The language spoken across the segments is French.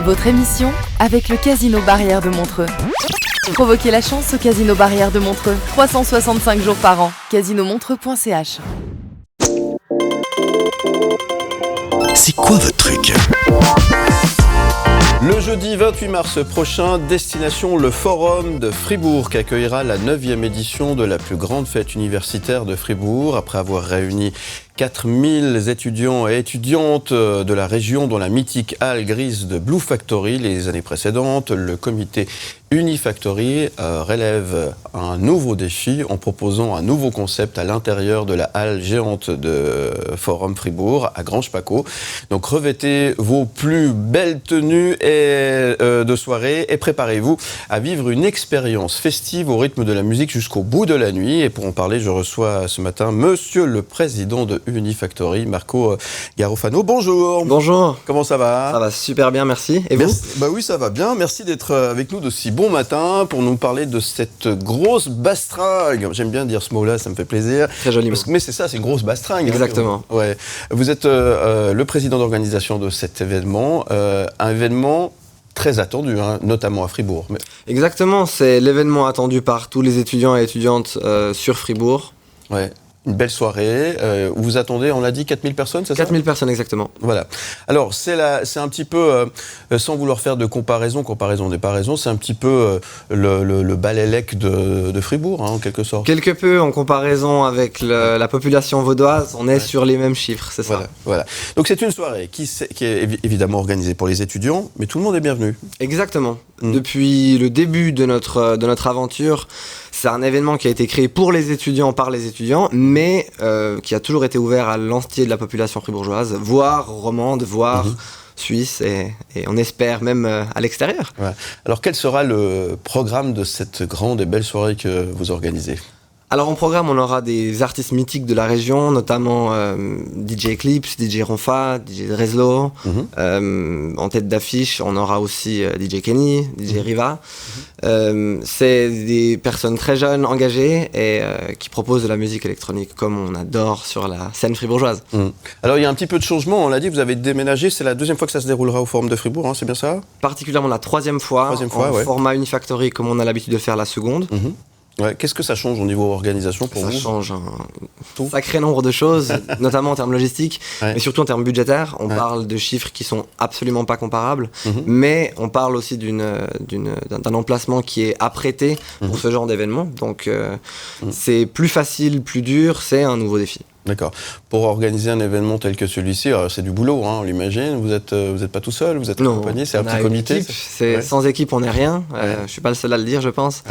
Votre émission avec le Casino Barrière de Montreux. Provoquez la chance au Casino Barrière de Montreux. 365 jours par an. casinomontreux.ch. C'est quoi votre truc ? Le jeudi 28 mars prochain, destination le Forum de Fribourg qui accueillera la 9e édition de la plus grande fête universitaire de Fribourg. Après avoir réuni 4000 étudiants et étudiantes de la région dans la mythique halle grise de Blue Factory les années précédentes, le comité Unifactory relève un nouveau défi en proposant un nouveau concept à l'intérieur de la halle géante de Forum Fribourg à Grange-Paco. Donc revêtez vos plus belles tenues de soirée et préparez-vous à vivre une expérience festive au rythme de la musique jusqu'au bout de la nuit. Et pour en parler, je reçois ce matin Monsieur le Président de Unifactory, Marco Garofano. Bonjour. Bonjour. Comment ça va ? Ça va super bien, merci. Et vous ? Bah oui, ça va bien. Merci d'être avec nous de si bon matin pour nous parler de cette grosse bastringue. J'aime bien dire ce mot-là, ça me fait plaisir. Très joli mot. Mais c'est ça, c'est une grosse bastringue. Exactement. Hein. Ouais. Vous êtes le président d'organisation de cet événement, un événement très attendu, hein, notamment à Fribourg. Exactement, c'est l'événement attendu par tous les étudiants et étudiantes sur Fribourg. Ouais. Une belle soirée, où vous attendez, on l'a dit, 4000 personnes, c'est ça ? 4000 personnes, exactement. Voilà. Alors, c'est un petit peu, sans vouloir faire de comparaison n'est pas raison, c'est un petit peu le Balélec de Fribourg, hein, en quelque sorte. Quelque peu en comparaison avec la population vaudoise, on est sur les mêmes chiffres, c'est ça. Voilà. Donc, c'est une soirée qui est évidemment organisée pour les étudiants, mais tout le monde est bienvenu. Exactement. Depuis le début de notre aventure, c'est un événement qui a été créé pour les étudiants, par les étudiants, mais qui a toujours été ouvert à l'entier de la population fribourgeoise, voire romande, voire suisse, et on espère même à l'extérieur. Ouais. Alors, quel sera le programme de cette grande et belle soirée que vous organisez ? Alors en programme, on aura des artistes mythiques de la région, notamment DJ Eclipse, DJ Ronfa, DJ Dreslo. En tête d'affiche, on aura aussi DJ Kenny, DJ Riva. C'est des personnes très jeunes, engagées et qui proposent de la musique électronique comme on adore sur la scène fribourgeoise. Alors il y a un petit peu de changement, on l'a dit, vous avez déménagé, c'est la deuxième fois que ça se déroulera au Forum de Fribourg, hein, c'est bien ça ? Particulièrement la troisième fois, format Unifactory comme on a l'habitude de faire la seconde. Ouais. Qu'est-ce que ça change au niveau organisation pour vous ? Ça change un sacré nombre de choses, notamment en termes logistiques, mais surtout en termes budgétaires. On parle de chiffres qui sont absolument pas comparables, mais on parle aussi d'un emplacement qui est apprêté pour ce genre d'événement. Donc c'est plus facile, plus dur, c'est un nouveau défi. D'accord. Pour organiser un événement tel que celui-ci, c'est du boulot, hein, on l'imagine. Vous êtes pas tout seul, vous êtes accompagné, c'est un petit comité. Sans équipe, on n'est rien. Je suis pas le seul à le dire, je pense.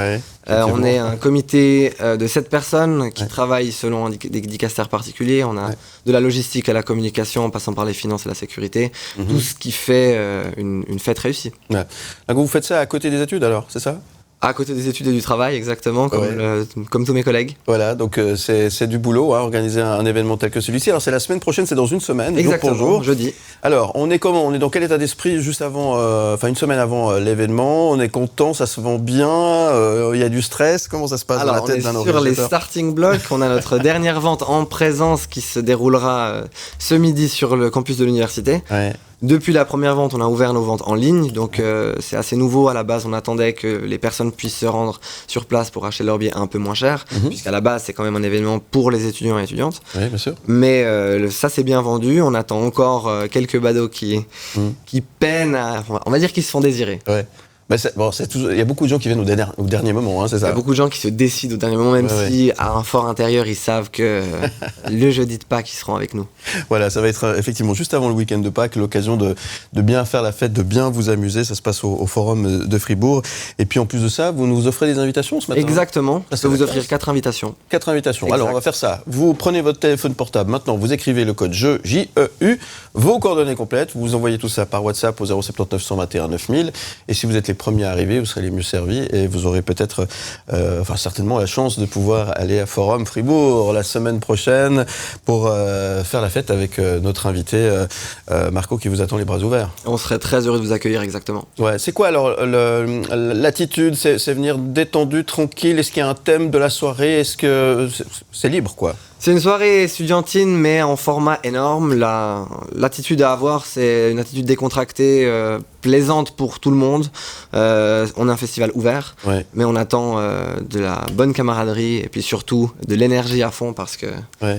On est un comité de 7 personnes qui travaillent selon des dicastères particuliers. On a de la logistique à la communication, en passant par les finances et la sécurité. Tout ce qui fait une fête réussie. Ouais. Donc vous faites ça à côté des études, alors, c'est ça ? À côté des études et du travail, exactement, comme tous mes collègues. Voilà, donc c'est du boulot, hein, organiser un événement tel que celui-ci. Alors c'est la semaine prochaine, c'est dans une semaine, exactement, jour pour jour. Jeudi. Alors, on est comment ? On est dans quel état d'esprit juste avant, une semaine avant l'événement ? On est content, ça se vend bien, il y a du stress, comment ça se passe dans la tête d'un organisateur ? On est sur les starting blocks, on a notre dernière vente en présence qui se déroulera ce midi sur le campus de l'université. Ouais. Depuis la première vente, on a ouvert nos ventes en ligne, donc c'est assez nouveau. À la base, on attendait que les personnes puissent se rendre sur place pour acheter leur billet un peu moins cher, puisqu'à la base, c'est quand même un événement pour les étudiants et étudiantes. Oui, bien sûr. Mais ça, c'est bien vendu. On attend encore quelques badauds qui peinent on va dire qu'ils se font désirer. Ouais. Bah il y a beaucoup de gens qui viennent au dernier moment, hein, c'est ça. Il y a beaucoup de gens qui se décident au dernier moment, même si à un fort intérieur, ils savent que le jeudi de Pâques, ils seront avec nous. Voilà, ça va être effectivement juste avant le week-end de Pâques, l'occasion de bien faire la fête, de bien vous amuser. Ça se passe au Forum de Fribourg. Et puis en plus de ça, vous nous offrez des invitations ce matin. Exactement, je peux vous offrir 4 invitations. 4 invitations. Exact. Alors on va faire ça. Vous prenez votre téléphone portable, maintenant vous écrivez le code JEU, J-E-U, vos coordonnées complètes, vous envoyez tout ça par WhatsApp au 079 121 9000. Et si vous êtes les premiers à arriver, vous serez les mieux servis et vous aurez peut-être, certainement la chance de pouvoir aller à Forum Fribourg la semaine prochaine pour faire la fête avec notre invité Marco qui vous attend les bras ouverts. On serait très heureux de vous accueillir, exactement. Ouais, c'est quoi alors l'attitude ? C'est venir détendu, tranquille ? Est-ce qu'il y a un thème de la soirée ? Est-ce que c'est libre, quoi ? C'est une soirée estudiantine, mais en format énorme. L'attitude à avoir, c'est une attitude décontractée, plaisante pour tout le monde. On a un festival ouvert, mais on attend de la bonne camaraderie et puis surtout de l'énergie à fond parce que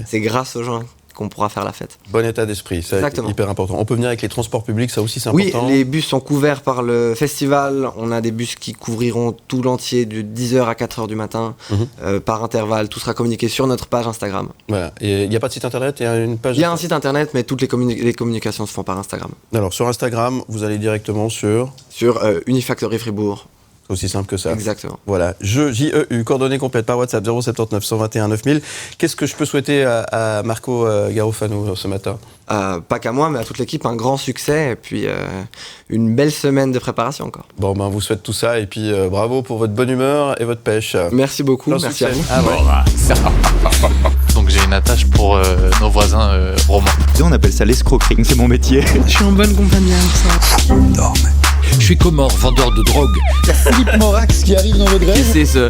c'est grâce aux gens qu'on pourra faire la fête. Bon état d'esprit, c'est hyper important. On peut venir avec les transports publics, ça aussi c'est important. Oui, les bus sont couverts par le festival. On a des bus qui couvriront tout l'entier de 10h à 4h du matin, par intervalle. Tout sera communiqué sur notre page Instagram. Voilà. Et il n'y a pas de site internet, il y a une page. Il y a un site internet, mais toutes les communications se font par Instagram. Alors sur Instagram, vous allez directement sur Unifactory Fribourg. C'est aussi simple que ça. Exactement. Voilà, JEU, coordonnées complètes par WhatsApp 079 121 9000. Qu'est-ce que je peux souhaiter à Marco Garofano ce matin ? Pas qu'à moi, mais à toute l'équipe, un grand succès et puis une belle semaine de préparation encore. Bon, ben, on vous souhaite tout ça et puis bravo pour votre bonne humeur et votre pêche. Merci beaucoup, merci à vous. Donc j'ai une attache pour nos voisins romains. On appelle ça l'escroquerie, c'est mon métier. Je suis en bonne compagnie avec ça. Dorme. Je suis Comore, vendeur de drogue. Il y a Philippe Morax qui arrive dans votre grève. C'est ce...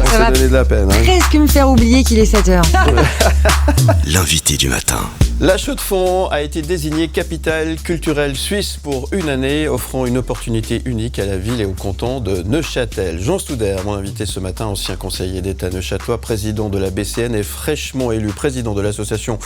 Ça va donner de la peine. Presque me faire oublier qu'il est 7h. L'invité du matin. La Chaux-de-Fonds a été désignée capitale culturelle suisse pour une année, offrant une opportunité unique à la ville et au canton de Neuchâtel. Jean Stouder, mon invité ce matin, ancien conseiller d'État neuchâtelois, président de la BCN et fraîchement élu président de l'association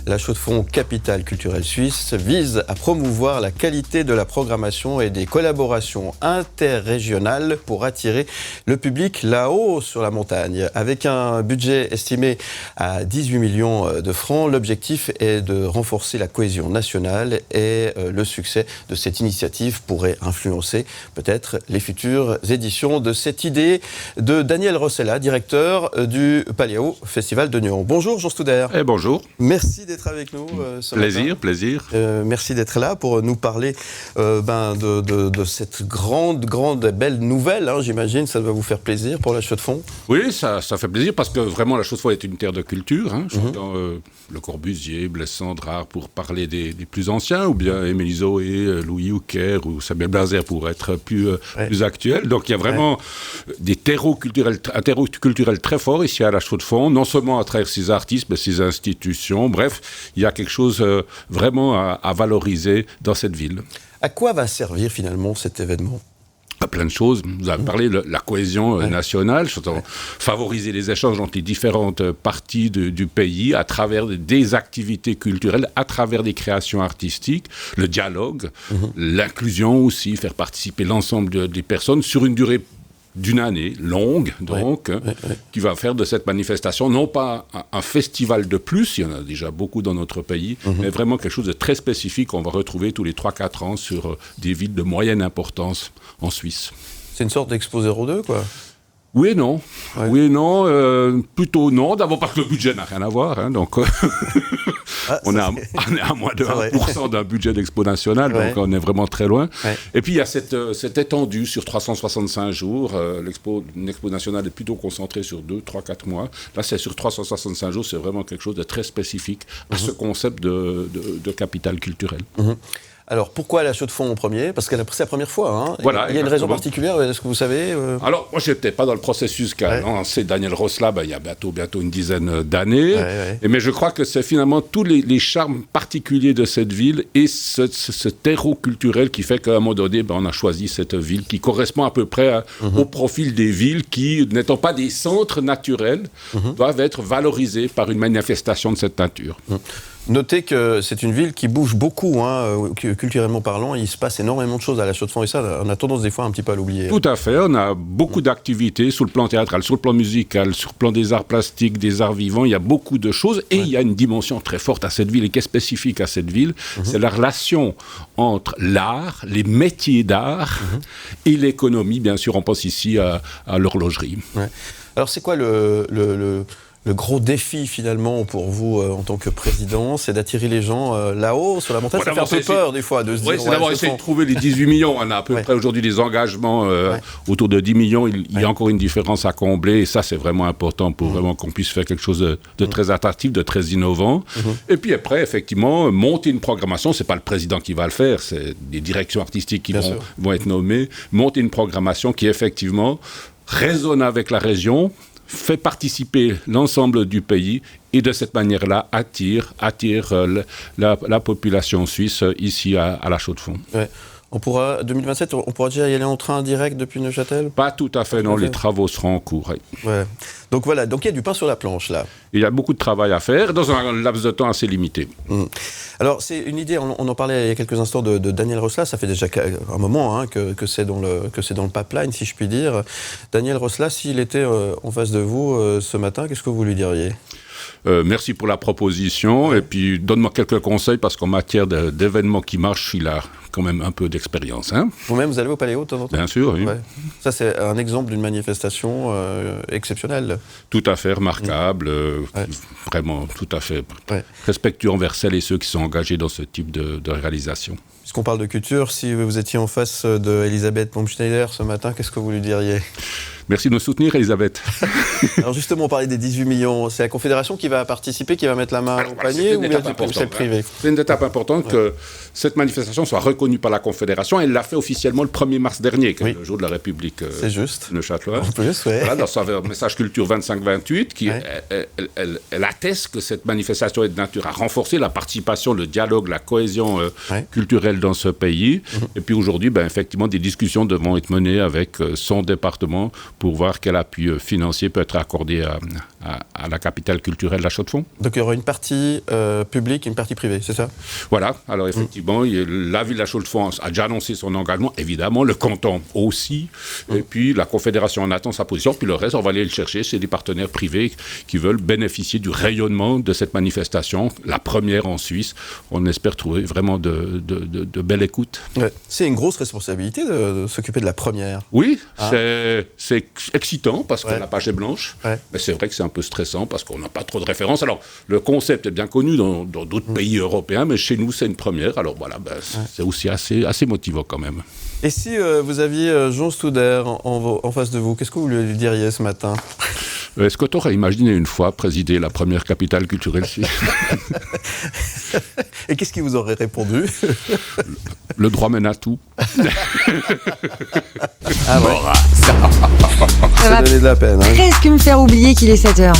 La Chaux-de-Fonds Capitale culturelle suisse, vise à promouvoir la qualité de la programmation et des collaborations interrégionales pour attirer le public là-haut sur la montagne. Avec un budget estimé à 18 millions de francs, l'objectif est de renforcer la cohésion nationale et le succès de cette initiative pourrait influencer peut-être les futures éditions de cette idée de Daniel Rossella, directeur du Paléo Festival de Nyon. Bonjour Jean Stouder. Bonjour. Merci d'être avec nous ce matin. Plaisir. Merci d'être là pour nous parler de cette grande belle nouvelle, j'imagine, ça doit vous faire plaisir pour la Chaux-de-Fonds. Oui, ça fait plaisir parce que vraiment la Chaux-de-Fonds est une terre de culture. J'entends Le Corbusier, Blessant, Drard pour parler des plus anciens, ou bien Émile Zoé, Louis Houquer ou Samuel Blazer pour être plus actuel. Donc il y a vraiment un terreau culturel très fort ici à la Chaux-de-Fonds, non seulement à travers ses artistes, mais ses institutions. Bref, il y a quelque chose vraiment à valoriser dans cette ville. À quoi va servir finalement cet événement ? À plein de choses. Vous avez parlé de la cohésion nationale, favoriser les échanges entre les différentes parties du pays à travers des activités culturelles, à travers des créations artistiques, le dialogue, l'inclusion aussi, faire participer l'ensemble des personnes sur une durée d'une année longue, donc, qui va faire de cette manifestation non pas un festival de plus, il y en a déjà beaucoup dans notre pays, mais vraiment quelque chose de très spécifique qu'on va retrouver tous les 3-4 ans sur des villes de moyenne importance en Suisse. C'est une sorte d'Expo 02, quoi. Oui et non. Oui et non. Plutôt non. D'abord parce que le budget n'a rien à voir. Donc, on est à moins de 1% d'un budget d'Expo nationale. Donc, on est vraiment très loin. Et puis, il y a cette étendue sur 365 jours. L'Expo nationale est plutôt concentrée sur 2, 3, 4 mois. Là, c'est sur 365 jours. C'est vraiment quelque chose de très spécifique à ce concept de capitale culturelle. Alors, pourquoi la Chaux-de-Fonds en premier ? Parce que c'est la première fois. Voilà, il y a une raison particulière, est-ce que vous savez Alors, moi, je n'étais pas dans le processus qu'a lancé Daniel Rossella il y a bientôt une dizaine d'années. Mais je crois que c'est finalement tous les charmes particuliers de cette ville et ce terreau culturel qui fait qu'à un moment donné, on a choisi cette ville qui correspond à peu près au profil des villes qui, n'étant pas des centres naturels, doivent être valorisées par une manifestation de cette nature. Notez que c'est une ville qui bouge beaucoup, culturellement parlant. Il se passe énormément de choses à la Chaux-de-Fonds et ça, on a tendance des fois un petit peu à l'oublier. Tout à fait, on a beaucoup d'activités sur le plan théâtral, sur le plan musical, sur le plan des arts plastiques, des arts vivants. Il y a beaucoup de choses et il y a une dimension très forte à cette ville et qui est spécifique à cette ville. C'est la relation entre l'art, les métiers d'art et l'économie. Bien sûr, on pense ici à l'horlogerie. Alors, c'est quoi le gros défi, finalement, pour vous, en tant que président, c'est d'attirer les gens là-haut, sur la montagne. Ça fait un peu peur, des fois, de se dire... c'est d'abord essayer de trouver les 18 millions. On a à peu près aujourd'hui des engagements autour de 10 millions. Il y a encore une différence à combler. Et ça, c'est vraiment important pour vraiment qu'on puisse faire quelque chose de très attractif, de très innovant. Et puis après, effectivement, monter une programmation. C'est pas le président qui va le faire. C'est des directions artistiques qui vont être nommées. Monter une programmation qui, effectivement, résonne avec la région, fait participer l'ensemble du pays et de cette manière-là attire la population suisse ici à La Chaux-de-Fonds. Ouais. 2027, on pourra déjà y aller en train direct depuis Neuchâtel ? Pas tout à fait, non, les travaux seront en cours. Oui. Ouais. Donc voilà, donc il y a du pain sur la planche là. Il y a beaucoup de travail à faire dans un laps de temps assez limité. Alors c'est une idée, on en parlait il y a quelques instants de Daniel Rosla, ça fait déjà un moment que c'est dans le pipeline si je puis dire. Daniel Rosla, s'il était en face de vous ce matin, qu'est-ce que vous lui diriez ? Merci pour la proposition et puis donne-moi quelques conseils parce qu'en matière d'événements qui marchent, il a quand même un peu d'expérience. Hein. Vous-même, vous allez au Paléo de temps en temps ? Bien sûr, oui. Ouais. Ça, c'est un exemple d'une manifestation exceptionnelle. Tout à fait remarquable, vraiment tout à fait respectueux envers celles et ceux qui sont engagés dans ce type de réalisation. Puisqu'on parle de culture, si vous étiez en face d'Elisabeth Baumschneider ce matin, qu'est-ce que vous lui diriez ? Merci de nous soutenir, Elisabeth. Alors justement, on parlait des 18 millions. C'est la Confédération qui va participer, qui va mettre la main au panier ou bien c'est le privé ? C'est une étape importante que cette manifestation soit reconnue par la Confédération. Elle l'a fait officiellement le 1er mars dernier, qui est le jour de la République neuchâteloise. En plus, voilà, dans son message culture 25-28, elle atteste que cette manifestation est de nature à renforcer la participation, le dialogue, la cohésion culturelle dans ce pays. Et puis aujourd'hui, effectivement, des discussions devront être menées avec son département pour voir quel appui financier peut être accordé à la capitale culturelle La Chaux-de-Fonds. Donc il y aura une partie publique et une partie privée, c'est ça ? Voilà, alors effectivement, la ville de La Chaux-de-Fonds a déjà annoncé son engagement, évidemment, le canton aussi, et puis la Confédération en attend sa position, puis le reste, on va aller le chercher, c'est des partenaires privés qui veulent bénéficier du rayonnement de cette manifestation, la première en Suisse. On espère trouver vraiment de belle écoute. Ouais. C'est une grosse responsabilité de s'occuper de la première. Oui, c'est excitant parce que la page est blanche, mais c'est vrai que c'est un peu stressant parce qu'on n'a pas trop de références. Alors, le concept est bien connu dans d'autres pays européens, mais chez nous, c'est une première. Alors voilà, c'est aussi assez motivant quand même. Et si vous aviez Jean Studer en face de vous, qu'est-ce que vous lui diriez ce matin ? Est-ce que tu aurais imaginé une fois présider la première capitale culturelle suisse ? Et qu'est-ce qu'il vous aurait répondu ? Le droit mène à tout. Ah ouais. Ça va donner de la peine. Presque me faire oublier qu'il est 7h.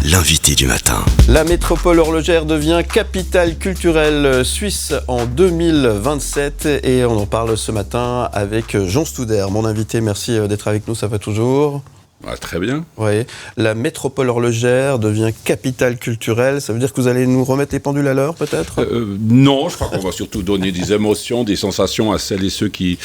L'invité du matin. La métropole horlogère devient capitale culturelle suisse en 2027 et on en parle ce matin avec Jean Studer, mon invité. Merci d'être avec nous, ça va toujours ? Très bien. Oui. La métropole horlogère devient capitale culturelle. Ça veut dire que vous allez nous remettre les pendules à l'heure, peut-être ? Non, je crois qu'on va surtout donner des émotions, des sensations à celles et ceux qui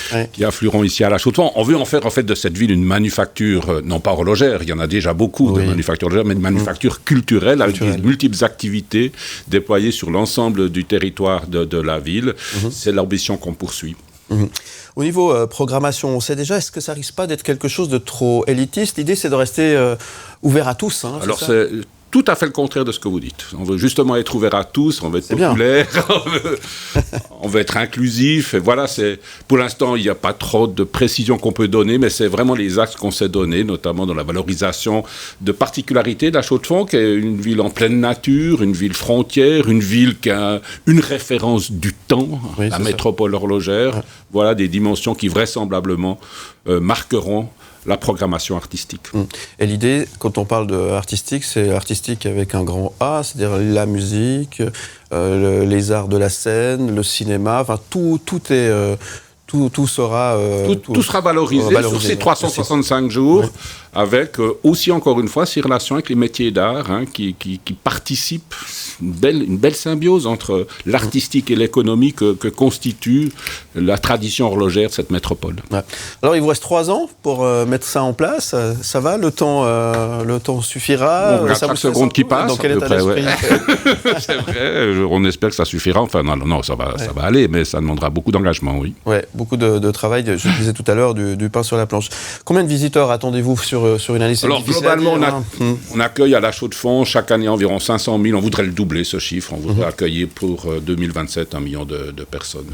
afflueront ici à La Chaux-de-Fonds. On veut en faire en fait de cette ville une manufacture, non pas horlogère, il y en a déjà beaucoup de manufactures horlogères, mais une manufacture culturelle avec des multiples activités déployées sur l'ensemble du territoire de la ville. C'est l'ambition qu'on poursuit. Au niveau programmation, on sait déjà, est-ce que ça risque pas d'être quelque chose de trop élitiste ? L'idée, c'est de rester ouvert à tous. Hein, alors, c'est tout à fait le contraire de ce que vous dites. On veut justement être ouvert à tous, on veut être populaire, on veut être inclusif. Et voilà, pour l'instant, il n'y a pas trop de précision qu'on peut donner, mais c'est vraiment les axes qu'on s'est donnés, notamment dans la valorisation de particularités de La Chaux-de-Fonds, qui est une ville en pleine nature, une ville frontière, une ville qui a une référence du temps, la métropole horlogère. Ouais. Voilà des dimensions qui vraisemblablement marqueront la programmation artistique. Et l'idée, quand on parle d'artistique, c'est artistique avec un grand A, c'est-à-dire la musique, les arts de la scène, le cinéma, enfin tout est... Tout sera valorisé sur ces 365 jours, avec aussi, encore une fois, ces relations avec les métiers d'art qui participent, une belle symbiose entre l'artistique et l'économie que constitue la tradition horlogère de cette métropole. Ouais. Alors, il vous reste 3 ans pour mettre ça en place. Ça va ? Le temps suffira ? On regarde chaque seconde qui passe. Dans quel état d'esprit ? C'est vrai, on espère que ça suffira. Enfin, non, ça va aller, mais ça demandera beaucoup d'engagement, oui. Ouais, beaucoup de travail, je le disais tout à l'heure, du pain sur la planche. Combien de visiteurs attendez-vous sur une année ? Alors globalement, on accueille à La Chaux-de-Fonds chaque année environ 500 000. On voudrait le doubler, ce chiffre. On voudrait accueillir pour 2027 1 million de personnes.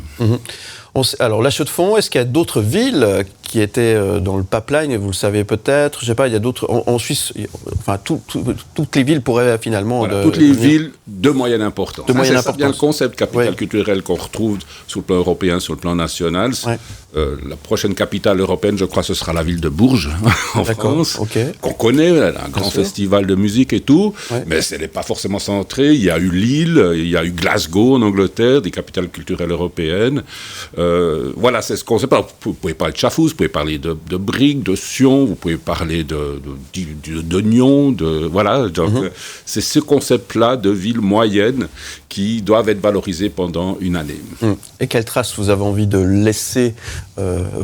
Alors La Chaux-de-Fonds, est-ce qu'il y a d'autres villes qui était dans le pipeline, et vous le savez peut-être, je sais pas, il y a d'autres... En Suisse, enfin, toutes les villes pourraient finalement... Voilà, toutes les villes de moyenne importance. De moyenne c'est importance. bien le concept capitale culturelle qu'on retrouve sur le plan européen, sur le plan national. La prochaine capitale européenne, je crois, ce sera la ville de Bourges, en France, qu'on connaît, un grand festival de musique et tout, mais elle n'est pas forcément centrée. Il y a eu Lille, il y a eu Glasgow en Angleterre, des capitales culturelles européennes. Voilà, c'est ce concept. Vous pouvez parler de Schaffhouse, vous pouvez parler de Brigue, de Sion, vous pouvez parler de Nyon, voilà. Donc, c'est ce concept-là de ville moyenne qui doivent être valorisées pendant une année. Et quelle trace vous avez envie de laisser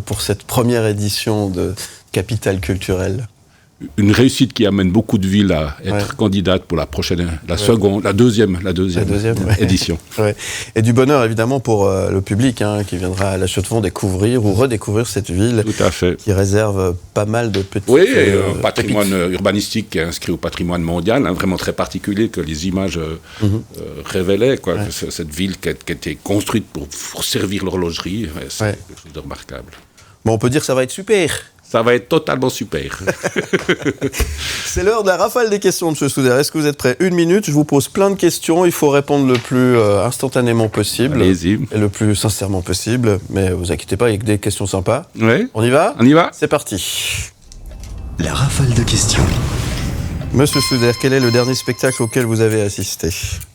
pour cette première édition de Capitale culturelle? Une réussite qui amène beaucoup de villes à être candidates pour la deuxième édition. Et du bonheur évidemment pour le public qui viendra à la Chaux-de-Fonds découvrir ou redécouvrir cette ville. Tout à fait. Qui réserve pas mal de petites... Oui, et un patrimoine urbanistique qui est inscrit au patrimoine mondial, vraiment très particulier, que les images révélaient. Cette ville qui a été construite pour servir l'horlogerie, c'est quelque chose de remarquable. Bon, on peut dire que ça va être super. Ça va être totalement super. C'est l'heure de la rafale des questions, M. Souder. Est-ce que vous êtes prêt? 1 minute, je vous pose plein de questions. Il faut répondre le plus instantanément possible. Allez-y. Et le plus sincèrement possible. Mais vous inquiétez pas, il y a que des questions sympas. Oui. On y va? On y va. C'est parti. La rafale de questions. Monsieur Souder, quel est le dernier spectacle auquel vous avez assisté?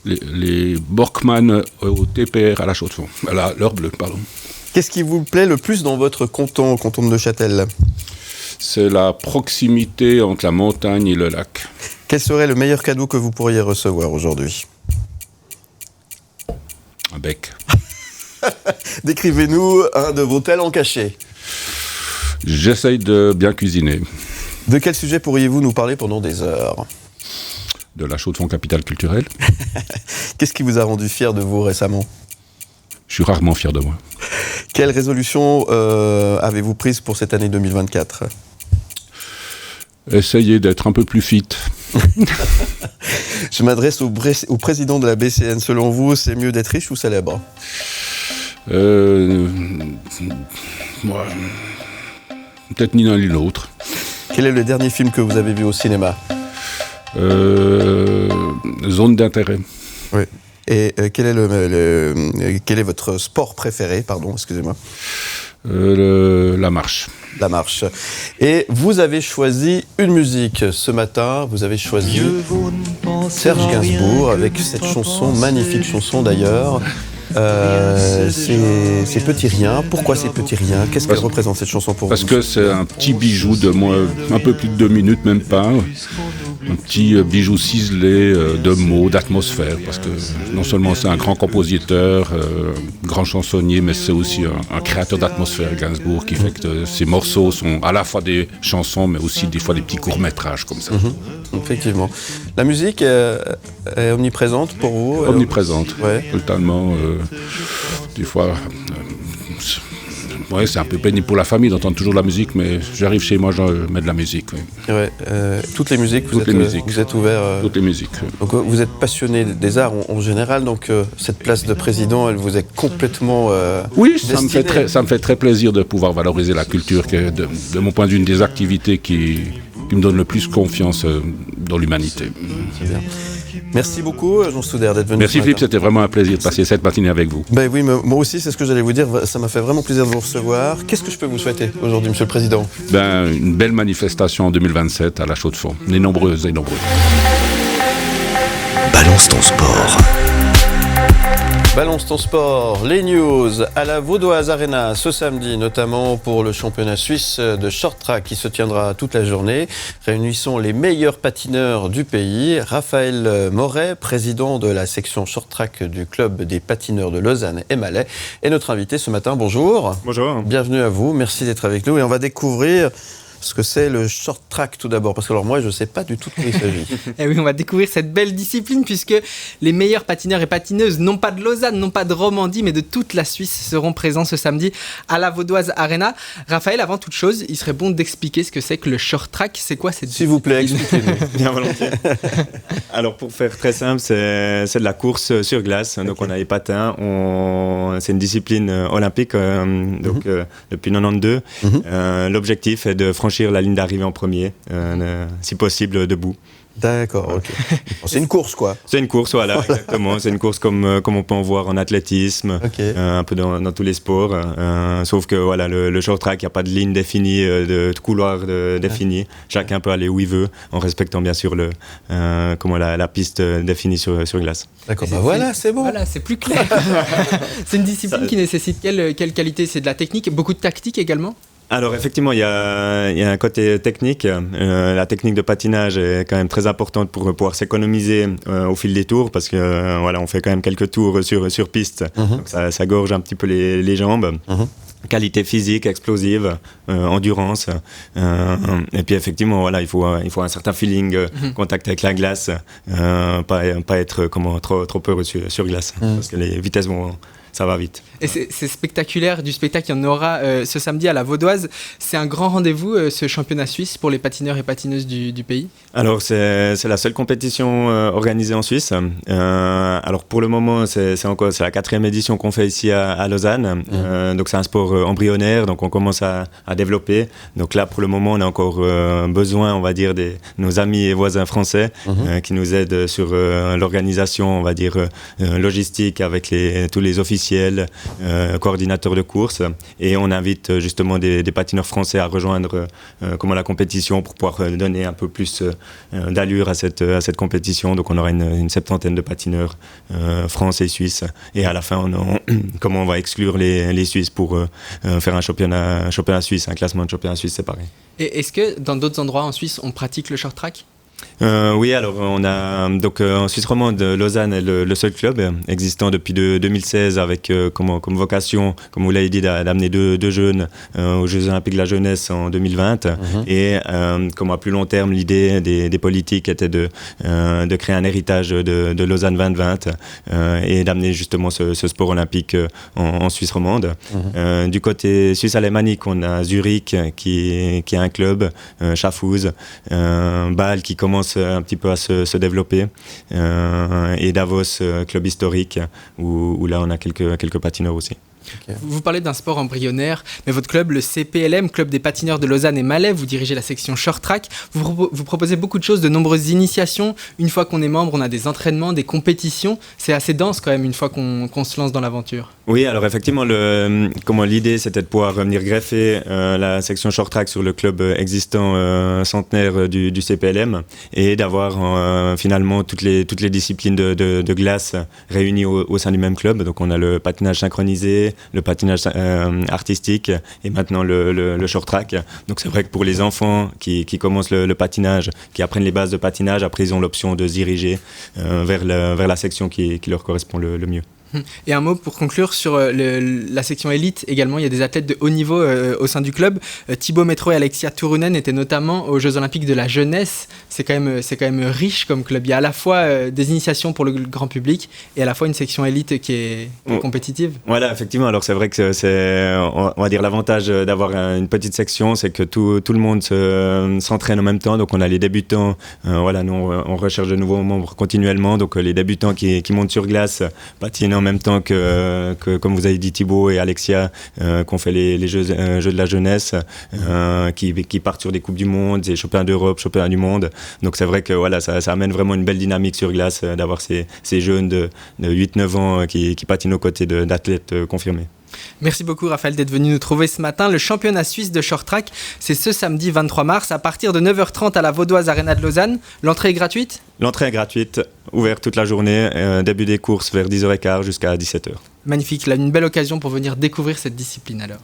Les Borkman au TPR à la Chaux-de-Fonds. À l'heure bleue, pardon. Qu'est-ce qui vous plaît le plus dans votre canton de Neuchâtel? C'est la proximité entre la montagne et le lac. Quel serait le meilleur cadeau que vous pourriez recevoir aujourd'hui? Un bec. Décrivez-nous un de vos talents cachés. J'essaye de bien cuisiner. De quel sujet pourriez-vous nous parler pendant des heures? De la Chaux-de-Fonds capitale culturelle. Qu'est-ce qui vous a rendu fier de vous récemment? Je suis rarement fier de moi. Quelle résolution avez-vous prise pour cette année 2024? Essayez d'être un peu plus fit. Je m'adresse au président de la BCN. Selon vous, c'est mieux d'être riche ou célèbre? Moi, peut-être ni l'un ni l'autre. Quel est le dernier film que vous avez vu au cinéma? Zone d'intérêt. Oui. Et quel est votre sport préféré? Pardon, excusez-moi. La marche. La marche. Et vous avez choisi une musique ce matin. Vous avez choisi Serge Gainsbourg avec cette chanson, magnifique chanson d'ailleurs. C'est Petit Rien. Pourquoi c'est Petit Rien? Qu'est-ce qu'elle représente cette chanson pour vous? Parce que c'est un petit bijou de un peu plus de 2 minutes, même pas. Un petit bijou ciselé de mots, d'atmosphère. Parce que non seulement c'est un grand compositeur, grand chansonnier, mais c'est aussi un créateur d'atmosphère, Gainsbourg, qui fait que ses morceaux sont à la fois des chansons, mais aussi des fois des petits courts-métrages comme ça. Effectivement. La musique est omniprésente pour vous? Omniprésente, totalement. Des fois, c'est un peu pénible pour la famille d'entendre toujours de la musique, mais j'arrive chez moi, je mets de la musique. Toutes les musiques, vous êtes ouvert. Toutes les musiques. Donc vous êtes passionné des arts en général, donc cette place de président, elle vous est complètement oui, ça me fait très plaisir de pouvoir valoriser la culture, qui est de mon point de vue une des activités qui me donne le plus confiance dans l'humanité. C'est bien. Merci beaucoup, Jean Souder, d'être venu. Merci Philippe, c'était vraiment un plaisir de passer cette matinée avec vous. Ben oui, moi aussi, c'est ce que j'allais vous dire. Ça m'a fait vraiment plaisir de vous recevoir. Qu'est-ce que je peux vous souhaiter aujourd'hui, Monsieur le Président? Une belle manifestation en 2027 à la Chaux-de-Fonds. Les nombreuses et nombreux. Balance ton sport. Balance ton sport, les news à la Vaudoise Arena ce samedi, notamment pour le championnat suisse de short track qui se tiendra toute la journée. Réunissons les meilleurs patineurs du pays. Raphaël Moret, président de la section short track du club des patineurs de Lausanne et Malais, est notre invité ce matin. Bonjour. Bonjour. Bienvenue à vous, merci d'être avec nous et on va découvrir ce que c'est le short track tout d'abord, parce que alors moi je ne sais pas du tout de quoi il s'agit. Et oui, on va découvrir cette belle discipline puisque les meilleurs patineurs et patineuses, non pas de Lausanne, non pas de Romandie, mais de toute la Suisse seront présents ce samedi à la Vaudoise Arena. Raphaël, avant toute chose, il serait bon d'expliquer ce que c'est que le short track. C'est quoi cette discipline ? S'il vous plaît, expliquez-nous. Bien volontiers. Alors pour faire très simple, c'est de la course sur glace. Donc on a les patins, c'est une discipline olympique depuis 92. L'objectif est de franchir la ligne d'arrivée en premier, si possible debout. D'accord, ok. Bon, c'est une course, quoi. C'est une course, voilà, exactement. C'est une course comme on peut en voir en athlétisme, un peu dans tous les sports. Sauf que voilà, le short track, il n'y a pas de ligne définie, de couloir défini. Chacun peut aller où il veut, en respectant bien sûr la piste définie sur glace. D'accord, voilà, c'est bon. Voilà, c'est plus clair. C'est une discipline qui nécessite quelle qualité ? C'est de la technique, beaucoup de tactique également ? Alors effectivement, il y a un côté technique. La technique de patinage est quand même très importante pour pouvoir s'économiser au fil des tours, parce que on fait quand même quelques tours sur piste, donc ça gorge un petit peu les jambes. Qualité physique, explosive, endurance, et puis effectivement il faut un certain feeling, contact avec la glace, pas être trop heureux sur glace, parce que les vitesses ça va vite. Et c'est spectaculaire, du spectacle, il y en aura ce samedi à la Vaudoise. C'est un grand rendez-vous, ce championnat suisse, pour les patineurs et patineuses du pays. Alors c'est la seule compétition organisée en Suisse. Alors pour le moment, c'est la 4e édition qu'on fait ici à Lausanne. Donc c'est un sport embryonnaire, donc on commence à développer. Donc là, pour le moment, on a encore besoin, on va dire, de nos amis et voisins français qui nous aident sur l'organisation, on va dire, logistique, avec tous les officiels, coordinateurs de course, et on invite justement des patineurs français à rejoindre la compétition pour pouvoir donner un peu plus d'allure à cette compétition. Donc on aura une 70aine de patineurs français et suisses, et à la fin on va exclure les Suisses pour faire un championnat suisse, un classement de championnat suisse séparé. Et est-ce que dans d'autres endroits en Suisse on pratique le short track ? Oui, alors on a en Suisse romande, Lausanne est le seul club existant depuis 2016 avec comme vocation, comme vous l'avez dit, d'amener deux jeunes aux Jeux Olympiques de la jeunesse en 2020, et comme à plus long terme, l'idée des politiques était de créer un héritage de Lausanne 2020 et d'amener justement ce sport olympique en Suisse romande. Du côté suisse alémanique, on a Zurich qui a un club, Schaffhouse, Bâle qui commence un petit peu à se développer, et Davos, club historique, où là on a quelques patineurs aussi. Okay. Vous parlez d'un sport embryonnaire, mais votre club, le CPLM, Club des patineurs de Lausanne et Malais, vous dirigez la section short track. Vous proposez beaucoup de choses, de nombreuses initiations. Une fois qu'on est membre, on a des entraînements, des compétitions. C'est assez dense quand même une fois qu'on se lance dans l'aventure. Oui, alors effectivement, l'idée c'était de pouvoir venir greffer la section short track sur le club existant centenaire du CPLM, et d'avoir finalement toutes les disciplines de glace réunies au sein du même club. Donc on a le patinage synchronisé, le patinage artistique, et maintenant le short track. Donc c'est vrai que pour les enfants qui commencent le patinage, qui apprennent les bases de patinage, après ils ont l'option de se diriger vers la section qui leur correspond le mieux. Et un mot pour conclure sur la section élite également, il y a des athlètes de haut niveau au sein du club. Thibaut Métro et Alexia Turunen étaient notamment aux Jeux Olympiques de la jeunesse. C'est quand même riche comme club. Il y a à la fois des initiations pour le grand public et à la fois une section élite qui est compétitive. Voilà, effectivement. Alors c'est vrai que c'est on va dire l'avantage d'avoir une petite section, c'est que tout le monde s'entraîne en même temps. Donc on a les débutants, nous on recherche de nouveaux membres continuellement. Donc les débutants qui montent sur glace, patinent en même temps que comme vous avez dit, Thibaut et Alexia, qu'on fait les jeux de la jeunesse, qui partent sur des Coupes du Monde, des championnats d'Europe, championnats du monde. Donc c'est vrai que ça amène vraiment une belle dynamique sur glace, d'avoir ces jeunes de 8-9 ans qui patinent aux côtés d'athlètes confirmés. Merci beaucoup Raphaël d'être venu nous trouver ce matin. Le championnat suisse de short track, c'est ce samedi 23 mars à partir de 9h30 à la Vaudoise Arena de Lausanne. L'entrée est gratuite ? L'entrée est gratuite, ouverte toute la journée, début des courses vers 10h15 jusqu'à 17h. Magnifique, là une belle occasion pour venir découvrir cette discipline alors.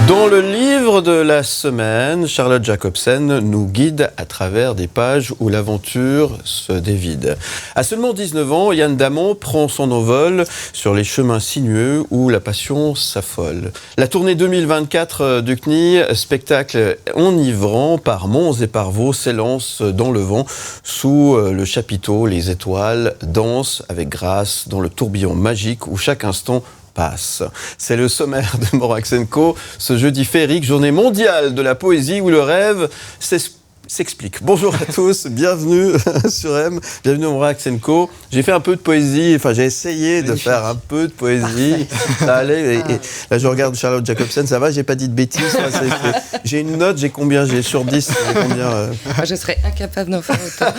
Dans le livre de la semaine, Charlotte Jacobsen nous guide à travers des pages où l'aventure se dévide. À seulement 19 ans, Yann Damon prend son envol sur les chemins sinueux où la passion s'affole. La tournée 2024 du CNI, spectacle enivrant par Mons et par Vaux, s'élance dans le vent. Sous le chapiteau, les étoiles dansent avec grâce dans le tourbillon magique où chaque instant passe. C'est le sommaire de Morax & Co. Ce jeudi féerique, journée mondiale de la poésie où le rêve s'explique. Bonjour à tous, bienvenue sur M, bienvenue au Morax & Co. J'ai fait un peu de poésie, enfin j'ai essayé de faire un peu de poésie. Ça allait. Et là je regarde Charlotte Jacobsen, ça va, j'ai pas dit de bêtises. J'ai une note, j'ai combien? J'ai sur 10, combien Je serais incapable d'en faire autant.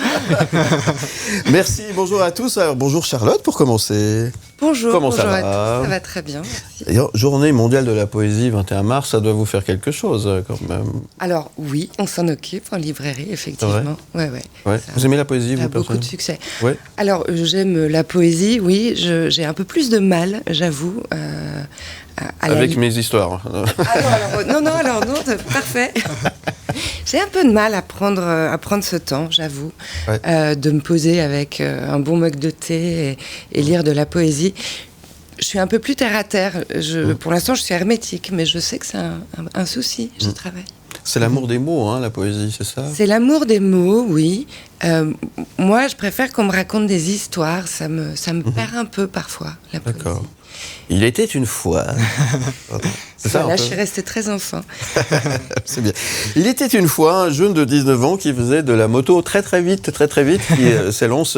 Merci, bonjour à tous. Alors bonjour Charlotte pour commencer. Bonjour, comment bonjour ça à va? tous, ça va très bien, merci. D'ailleurs, journée mondiale de la poésie, 21 mars, ça doit vous faire quelque chose quand même. Alors oui, on s'en occupe en librairie, effectivement. Ouais. Vous aimez la poésie, vous, a beaucoup de personnellement? succès. Ouais. Alors j'aime la poésie, oui, j'ai un peu plus de mal, j'avoue. Avec mes histoires. Non, parfait. J'ai un peu de mal à prendre ce temps, j'avoue, de me poser avec un bon mug de thé et lire de la poésie. Je suis un peu plus terre à terre. Pour l'instant, je suis hermétique, mais je sais que c'est un souci. J'y travaille. C'est l'amour des mots, hein, la poésie, c'est ça? C'est l'amour des mots, oui. Moi, je préfère qu'on me raconte des histoires. Ça me perd un peu parfois, la poésie. D'accord. Il était une fois. C'est ça, là, je suis restée très enfant. C'est bien. Il était une fois un jeune de 19 ans qui faisait de la moto très vite, qui s'élance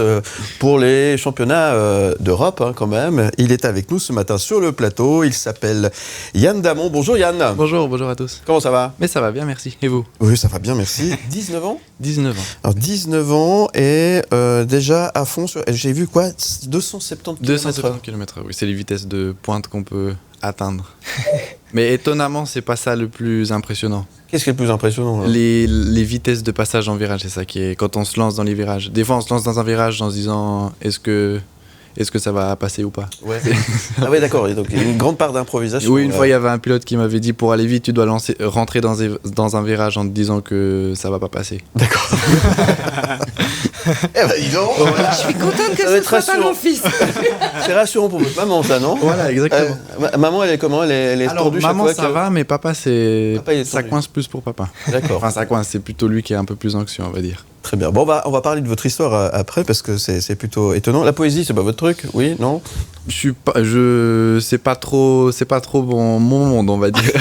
pour les championnats d'Europe quand même. Il est avec nous ce matin sur le plateau. Il s'appelle Yann Damon. Bonjour Yann. Bonjour à tous. Comment ça va? Mais ça va bien, merci. Et vous? Oui, ça va bien, merci. 19 ans? 19 ans. Alors 19 ans et déjà à fond sur... J'ai vu quoi? 270 km. 270 km, oui. C'est les vitesses de pointe qu'on peut atteindre. Mais étonnamment, c'est pas ça le plus impressionnant. Qu'est-ce qui est le plus impressionnant là? Les vitesses de passage en virage, c'est ça qui est... Quand on se lance dans les virages. Des fois, on se lance dans un virage en se disant est-ce que ça va passer ou pas? Ah ouais, d'accord. Et donc il y a une grande part d'improvisation. Oui, une fois, il y avait un pilote qui m'avait dit pour aller vite, tu dois rentrer dans un virage en te disant que ça va pas passer. D'accord. Eh ben, dis donc, Je suis contente que ce soit pas mon fils. C'est rassurant pour votre maman, ça, non? Voilà, exactement. Maman, elle est comment? Elle est Alors, tordue chaque maman, fois ça va, mais papa, ça coince plus pour papa. D'accord. Enfin, ça coince, c'est plutôt lui qui est un peu plus anxieux, on va dire. Très bien. Bon, on va parler de votre histoire après, parce que c'est plutôt étonnant. La poésie, c'est pas votre truc? Oui, non? C'est pas trop mon monde, on va dire.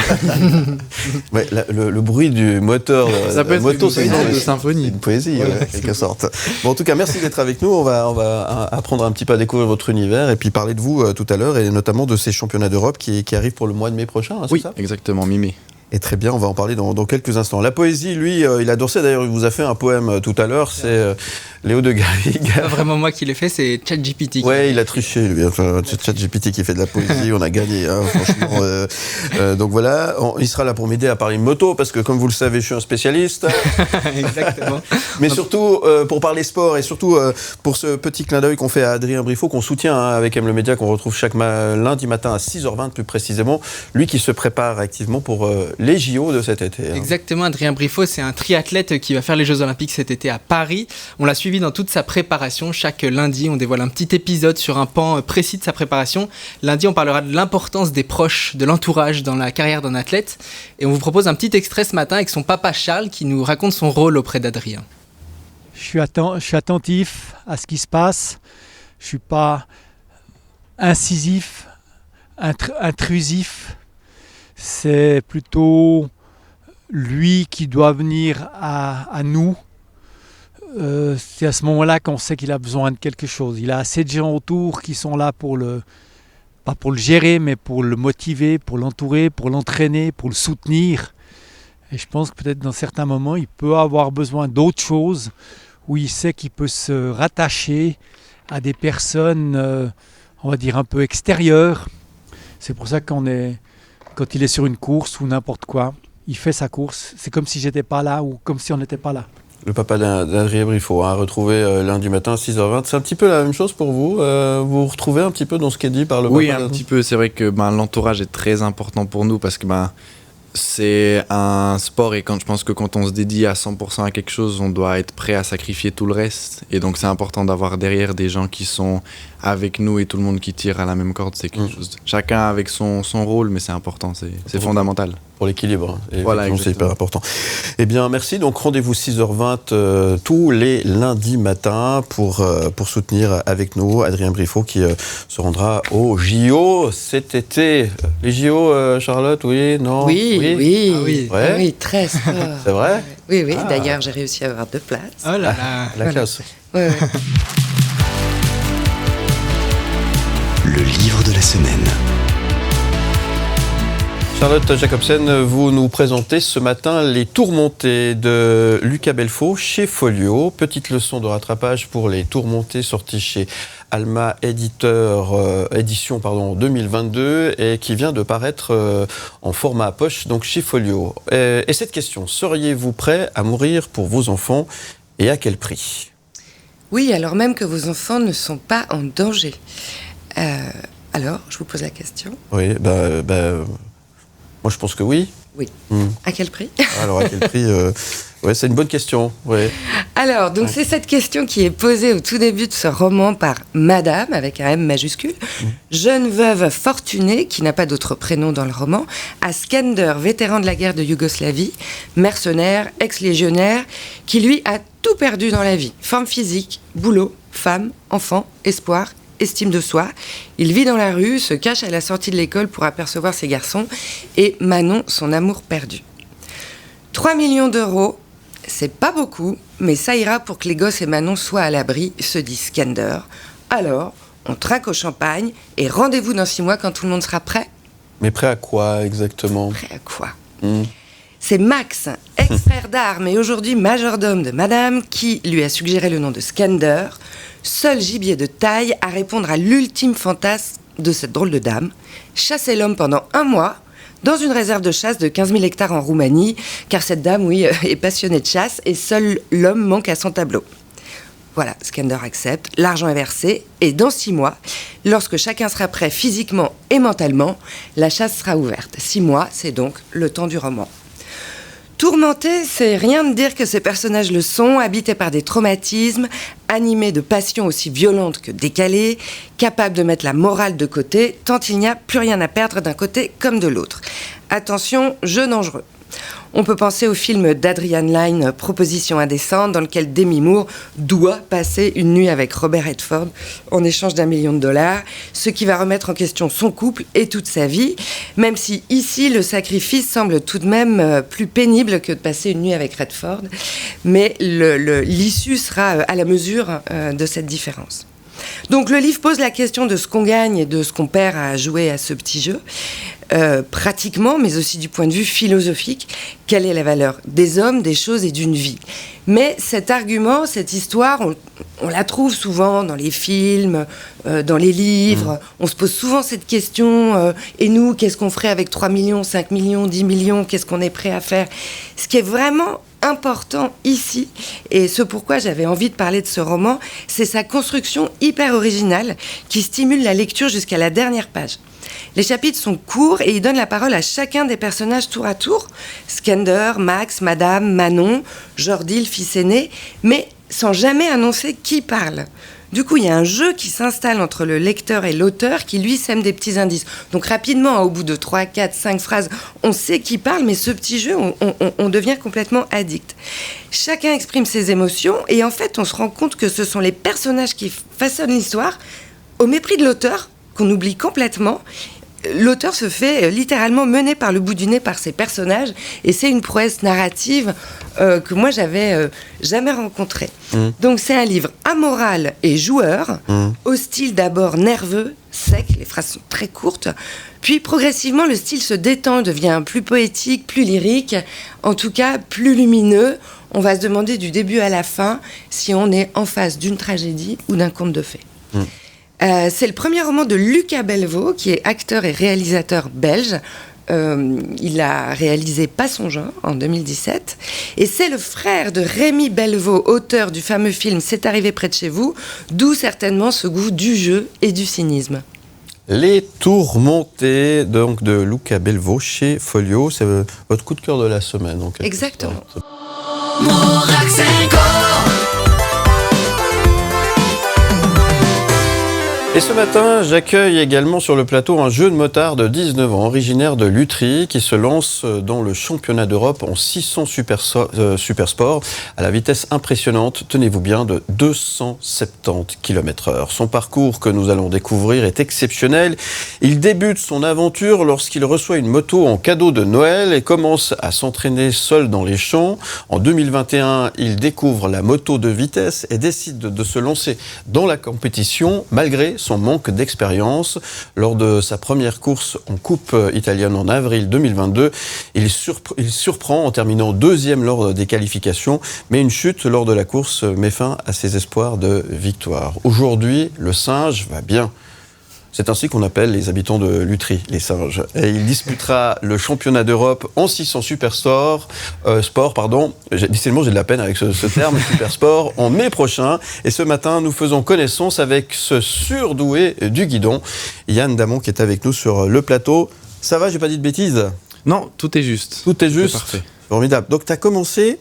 Ouais, le bruit du moteur. Ça peut être moto, une symphonie. Une poésie, en quelque sorte. Bon, en tout cas, merci d'être avec nous. On va apprendre un petit peu à découvrir votre univers et puis parler de vous tout à l'heure et notamment de ces championnats d'Europe qui arrivent pour le mois de mai prochain. Hein, oui, ça exactement, mi-mai. Et très bien, on va en parler dans quelques instants. La poésie, lui, il adore ça. D'ailleurs, il vous a fait un poème tout à l'heure. C'est Léo de Garrigue. C'est pas vraiment moi qui l'ai fait, c'est ChatGPT. Ouais, il a triché, lui. Enfin, c'est ChatGPT qui fait de la poésie. On a gagné, hein, franchement. Donc voilà, il sera là pour m'aider à parler de moto, parce que comme vous le savez, je suis un spécialiste. Exactement. Mais surtout, pour parler sport et surtout pour ce petit clin d'œil qu'on fait à Adrien Briffaut, qu'on soutient avec M le Média, qu'on retrouve chaque lundi matin à 6h20 plus précisément. Lui qui se prépare activement pour les JO de cet été. Hein. Exactement, Adrien Briffaut, c'est un triathlète qui va faire les Jeux Olympiques cet été à Paris. On l'a suivi dans toute sa préparation. Chaque lundi, on dévoile un petit épisode sur un pan précis de sa préparation. Lundi, on parlera de l'importance des proches, de l'entourage dans la carrière d'un athlète. Et on vous propose un petit extrait ce matin avec son papa Charles qui nous raconte son rôle auprès d'Adrien. Je suis attentif à ce qui se passe. Je ne suis pas incisif, intrusif. C'est plutôt lui qui doit venir à nous. C'est à ce moment-là qu'on sait qu'il a besoin de quelque chose. Il a assez de gens autour qui sont là pas pour le gérer, mais pour le motiver, pour l'entourer, pour l'entraîner, pour le soutenir. Et je pense que peut-être dans certains moments, il peut avoir besoin d'autre chose, où il sait qu'il peut se rattacher à des personnes, on va dire, un peu extérieures. C'est pour ça quand il est sur une course ou n'importe quoi, il fait sa course. C'est comme si j'étais pas là ou comme si on n'était pas là. Le papa d'Adrien Briffaut, retrouvé lundi matin à 6h20. C'est un petit peu la même chose pour vous? Vous retrouvez un petit peu dans ce qui est dit par le papa? Oui, un petit peu. C'est vrai que l'entourage est très important pour nous parce que c'est un sport et je pense que quand on se dédie à 100% à quelque chose, on doit être prêt à sacrifier tout le reste. Et donc c'est important d'avoir derrière des gens qui sont avec nous et tout le monde qui tire à la même corde. C'est quelque chose. Chacun avec son rôle, mais c'est important, c'est fondamental. Pour l'équilibre, et voilà, c'est hyper important. Eh bien, merci. Donc, rendez-vous 6h20 tous les lundis matins pour soutenir avec nous Adrien Briffaut qui se rendra au JO cet été. Les JO, Charlotte, oui, non? Oui. Ah oui. Ouais. Oui, très sport. C'est vrai? Oui. D'ailleurs, j'ai réussi à avoir 2 places. Oh là là. La classe. Ouais. Le livre de la semaine. Charlotte Jacobsen, vous nous présentez ce matin Les Tourmentées de Lucas Belfaux chez Folio. Petite leçon de rattrapage pour Les Tourmentées, sortie chez Alma édition 2022 et qui vient de paraître en format poche, donc chez Folio. Et cette question, seriez-vous prêt à mourir pour vos enfants et à quel prix? Oui, alors même que vos enfants ne sont pas en danger. Alors, je vous pose la question. Oui, moi je pense que oui. Oui. À quel prix? Alors à quel prix ouais, c'est une bonne question. Ouais. Alors, donc c'est cette question qui est posée au tout début de ce roman par Madame, avec un M majuscule, jeune veuve fortunée, qui n'a pas d'autre prénom dans le roman, à Skender, vétéran de la guerre de Yougoslavie, mercenaire, ex-légionnaire, qui lui a tout perdu dans la vie. Forme physique, boulot, femme, enfant, espoir, estime de soi. Il vit dans la rue, se cache à la sortie de l'école pour apercevoir ses garçons et Manon, son amour perdu. 3 millions d'euros, c'est pas beaucoup, mais ça ira pour que les gosses et Manon soient à l'abri, se dit Skender. Alors, on trinque au champagne et rendez-vous dans 6 mois quand tout le monde sera prêt. Mais prêt à quoi exactement? Prêt à quoi? C'est Max, ex-frère d'armes et aujourd'hui majordome de Madame, qui lui a suggéré le nom de Skender, seul gibier de taille à répondre à l'ultime fantasme de cette drôle de dame, chasser l'homme pendant 1 mois dans une réserve de chasse de 15 000 hectares en Roumanie, car cette dame, oui, est passionnée de chasse et seul l'homme manque à son tableau. Voilà, Skender accepte, l'argent est versé, et dans 6 mois, lorsque chacun sera prêt physiquement et mentalement, la chasse sera ouverte. 6 mois, c'est donc le temps du roman. Tourmentés, c'est rien de dire que ces personnages le sont, habités par des traumatismes, animés de passions aussi violentes que décalées, capables de mettre la morale de côté, tant il n'y a plus rien à perdre d'un côté comme de l'autre. Attention, jeu dangereux. On peut penser au film d'Adrian Lyne, Proposition indécente, dans lequel Demi Moore doit passer une nuit avec Robert Redford en échange d'1 million de dollars, ce qui va remettre en question son couple et toute sa vie, même si ici le sacrifice semble tout de même plus pénible que de passer une nuit avec Redford, mais l'issue sera à la mesure de cette différence. Donc le livre pose la question de ce qu'on gagne et de ce qu'on perd à jouer à ce petit jeu, pratiquement, mais aussi du point de vue philosophique. Quelle est la valeur des hommes, des choses et d'une vie? Mais cet argument, cette histoire, on la trouve souvent dans les films, dans les livres. On se pose souvent cette question, et nous, qu'est-ce qu'on ferait avec 3 millions, 5 millions, 10 millions? Qu'est-ce qu'on est prêt à faire? Ce qui est vraiment important ici, et ce pourquoi j'avais envie de parler de ce roman, c'est sa construction hyper originale qui stimule la lecture jusqu'à la dernière page. Les chapitres sont courts et ils donnent la parole à chacun des personnages tour à tour, Skender, Max, Madame, Manon, Jordi, le fils aîné, mais sans jamais annoncer qui parle. Du coup, il y a un jeu qui s'installe entre le lecteur et l'auteur qui, lui, sème des petits indices. Donc, rapidement, au bout de 3, 4, 5 phrases, on sait qui parle, mais ce petit jeu, on devient complètement addict. Chacun exprime ses émotions et en fait, on se rend compte que ce sont les personnages qui façonnent l'histoire au mépris de l'auteur, qu'on oublie complètement. L'auteur se fait littéralement mener par le bout du nez par ses personnages et c'est une prouesse narrative que moi j'avais jamais rencontrée. Donc c'est un livre amoral et joueur, au style d'abord nerveux, sec, les phrases sont très courtes, puis progressivement le style se détend, devient plus poétique, plus lyrique, en tout cas plus lumineux. On va se demander du début à la fin si on est en face d'une tragédie ou d'un conte de fées. C'est le premier roman de Lucas Belfaux, qui est acteur et réalisateur belge. Il a réalisé Pas son genre en 2017. Et c'est le frère de Rémi Belfaux, auteur du fameux film C'est arrivé près de chez vous, d'où certainement ce goût du jeu et du cynisme. Les Tourmentés, donc de Luca Belvo chez Folio. C'est votre coup de cœur de la semaine. Donc, exactement. Et ce matin, j'accueille également sur le plateau un jeune motard de 19 ans, originaire de Lutry, qui se lance dans le championnat d'Europe en 600 Supersport à la vitesse impressionnante, tenez-vous bien, de 270 km/h. Son parcours que nous allons découvrir est exceptionnel. Il débute son aventure lorsqu'il reçoit une moto en cadeau de Noël et commence à s'entraîner seul dans les champs. En 2021, il découvre la moto de vitesse et décide de se lancer dans la compétition malgré son manque d'expérience. Lors de sa première course en Coupe italienne en avril 2022, il surprend en terminant deuxième lors des qualifications, mais une chute lors de la course met fin à ses espoirs de victoire. Aujourd'hui, le singe va bien. C'est ainsi qu'on appelle les habitants de Lutry, les singes. Et il disputera le championnat d'Europe en 600 Supersport. Décidément, j'ai de la peine avec ce terme, Supersport, en mai prochain. Et ce matin, nous faisons connaissance avec ce surdoué du guidon, Yann Damon, qui est avec nous sur le plateau. Ça va, j'ai pas dit de bêtises? Non, tout est juste. Tout est juste. C'est parfait. Formidable. Donc, tu as commencé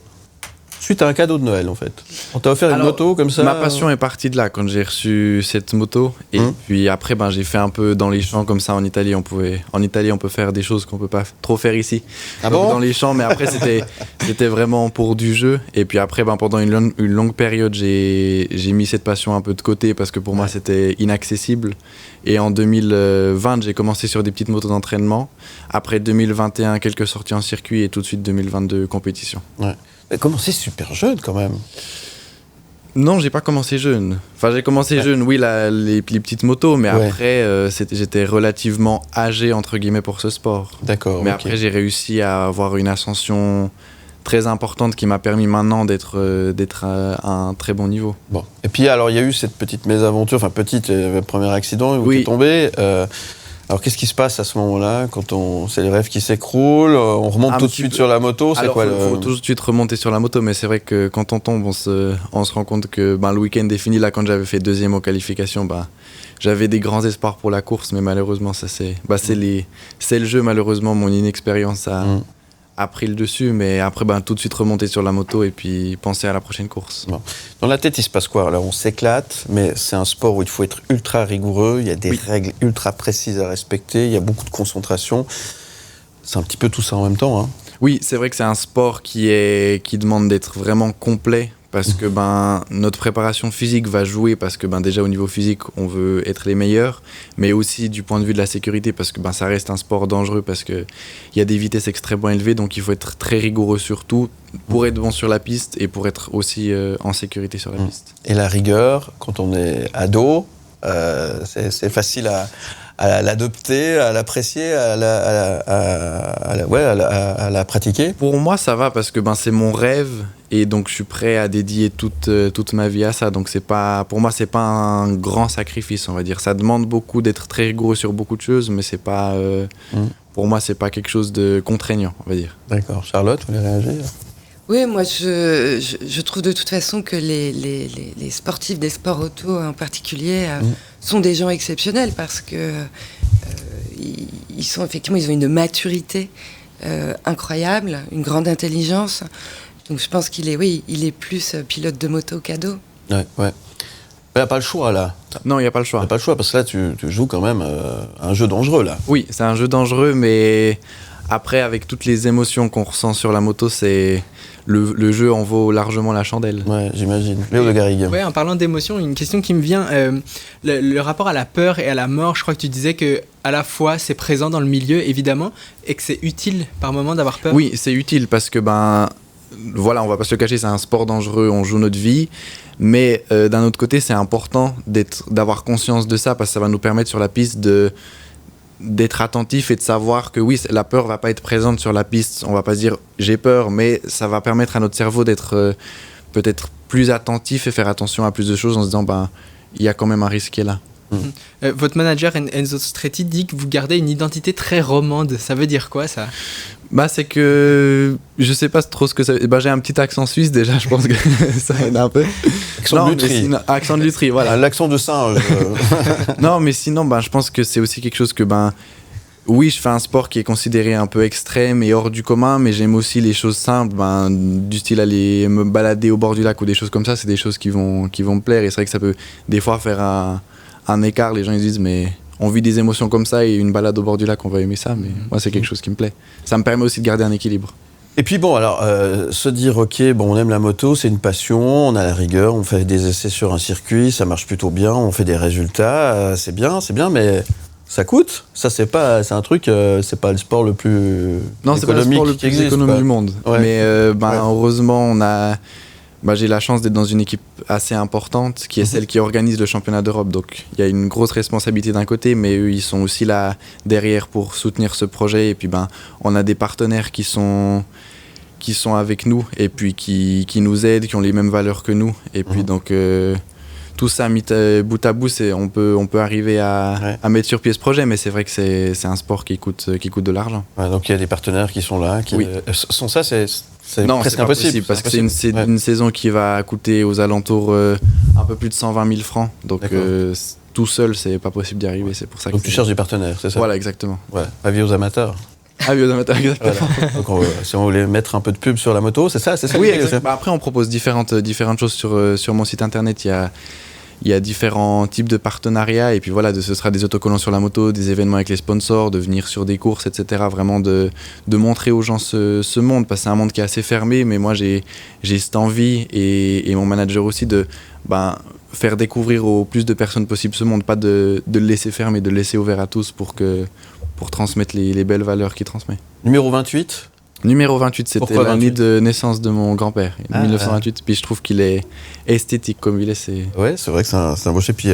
suite à un cadeau de Noël, en fait. On t'a offert une moto comme ça. Ma passion est partie de là quand j'ai reçu cette moto. Et puis après, j'ai fait un peu dans les champs comme ça en Italie. En Italie, on peut faire des choses qu'on peut pas trop faire ici. Ah donc, bon? dans les champs, mais après, c'était vraiment pour du jeu. Et puis après, pendant une longue période, j'ai mis cette passion un peu de côté parce que pour moi, c'était inaccessible. Et en 2020, j'ai commencé sur des petites motos d'entraînement. Après 2021, quelques sorties en circuit et tout de suite 2022, compétition. Ouais. Commencé super jeune quand même. Non, j'ai pas commencé jeune. Enfin, j'ai commencé jeune, oui, les petites motos, mais après, j'étais relativement âgé, entre guillemets, pour ce sport. D'accord. Mais après, j'ai réussi à avoir une ascension très importante qui m'a permis maintenant d'être à un très bon niveau. Bon. Et puis, alors, il y a eu cette petite mésaventure, premier accident où tu es tombé. Alors, qu'est-ce qui se passe à ce moment-là, c'est les rêves qui s'écroulent, on remonte tout de suite sur la moto, c'est quoi faut tout de suite remonter sur la moto, mais c'est vrai que quand on tombe, on se rend compte que le week-end est fini. Là, quand j'avais fait deuxième aux qualifications, j'avais des grands espoirs pour la course, mais malheureusement, c'est le jeu, malheureusement, mon inexpérience a pris le dessus, mais après, tout de suite remonter sur la moto et puis penser à la prochaine course. Bon. Dans la tête, il se passe quoi? Alors, on s'éclate, mais c'est un sport où il faut être ultra rigoureux, il y a des règles ultra précises à respecter, il y a beaucoup de concentration. C'est un petit peu tout ça en même temps, hein. Oui, c'est vrai que c'est un sport qui demande d'être vraiment complet, parce que notre préparation physique va jouer, parce que déjà au niveau physique on veut être les meilleurs, mais aussi du point de vue de la sécurité, parce que ça reste un sport dangereux, parce qu'il y a des vitesses extrêmement élevées, donc il faut être très rigoureux sur tout pour être bon sur la piste et pour être aussi en sécurité sur la piste. Et la rigueur, quand on est ado, c'est facile à l'adopter, à l'apprécier, à la pratiquer. Pour moi, ça va parce que c'est mon rêve et donc je suis prêt à dédier toute ma vie à ça. Donc pour moi, c'est pas un grand sacrifice, on va dire. Ça demande beaucoup d'être très rigoureux sur beaucoup de choses, mais c'est pas pour moi, c'est pas quelque chose de contraignant, on va dire. D'accord. Charlotte, vous voulez réagir? Oui, moi je trouve de toute façon que les sportifs des sports auto en particulier sont des gens exceptionnels parce que ils ont une maturité incroyable, une grande intelligence. Donc je pense qu'il est plus pilote de moto qu'ado. Ouais. Il n'y a pas le choix là. Non, il n'y a pas le choix. Il n'y a pas le choix parce que là tu joues quand même un jeu dangereux là. Oui, c'est un jeu dangereux, mais après avec toutes les émotions qu'on ressent sur la moto, c'est le jeu en vaut largement la chandelle. Ouais, j'imagine. Léo de Garrigue. Ouais, en parlant d'émotion, une question qui me vient, le rapport à la peur et à la mort, je crois que tu disais que à la fois c'est présent dans le milieu évidemment et que c'est utile par moment d'avoir peur. Oui, c'est utile parce que voilà, on va pas se le cacher, c'est un sport dangereux, on joue notre vie, mais d'un autre côté, c'est important d'avoir conscience de ça parce que ça va nous permettre sur la piste d'être attentif et de savoir que oui, la peur va pas être présente sur la piste, on va pas se dire j'ai peur, mais ça va permettre à notre cerveau d'être peut-être plus attentif et faire attention à plus de choses en se disant il y a quand même un risque qui est là. Votre manager Enzo Stretti dit que vous gardez une identité très romande. Ça veut dire quoi ça ? C'est que je sais pas trop ce que ça veut. J'ai un petit accent suisse déjà, je pense que ça aide un peu. Accent de Lutry. Accent de Lutry, voilà. L'accent de singe. Non, mais sinon, je pense que c'est aussi quelque chose que oui, je fais un sport qui est considéré un peu extrême et hors du commun, mais j'aime aussi les choses simples, du style aller me balader au bord du lac ou des choses comme ça. C'est des choses qui vont me plaire, et c'est vrai que ça peut des fois faire un écart. Les gens ils disent mais on vit des émotions comme ça et une balade au bord du lac on va aimer ça, mais moi c'est quelque chose qui me plaît. Ça me permet aussi de garder un équilibre. Et puis se dire ok, on aime la moto, c'est une passion, on a la rigueur, on fait des essais sur un circuit, ça marche plutôt bien, on fait des résultats, c'est bien, mais ça coûte. Ça c'est un truc, c'est pas le sport le plus économique, c'est pas le sport le plus économique du monde. Ouais. Mais heureusement j'ai la chance d'être dans une équipe assez importante qui est celle qui organise le championnat d'Europe. Donc il y a une grosse responsabilité d'un côté, mais eux ils sont aussi là derrière pour soutenir ce projet. Et puis on a des partenaires qui sont avec nous et puis qui nous aident, qui ont les mêmes valeurs que nous. Et puis donc tout ça mis bout à bout, on peut arriver à mettre sur pied ce projet, mais c'est vrai que c'est un sport qui coûte de l'argent. Ouais, donc il y a des partenaires qui sont là. Sans ça, c'est presque impossible. Parce que c'est une saison qui va coûter aux alentours un peu plus de 120 000 francs. Donc tout seul, c'est pas possible d'y arriver. C'est pour ça. Donc tu cherches des partenaires, c'est ça ? Voilà, exactement. Ouais. Avis aux amateurs. Avis aux amateurs, exactement. Voilà. Donc si on voulait mettre un peu de pub sur la moto, c'est ça. Oui, exactement. Après, on propose différentes choses sur mon site internet. Il y a différents types de partenariats, et puis voilà, ce sera des autocollants sur la moto, des événements avec les sponsors, de venir sur des courses, etc. Vraiment de montrer aux gens ce monde, parce que c'est un monde qui est assez fermé, mais moi j'ai cette envie, et mon manager aussi, de faire découvrir au plus de personnes possible ce monde, pas de le laisser fermer, de le laisser ouvert à tous pour transmettre les belles valeurs qu'il transmet. Numéro 28 ? Numéro 28, c'était l'année de naissance de mon grand-père, 1928. Puis je trouve qu'il est esthétique comme il est. Ouais, c'est vrai que c'est un beau chef. Puis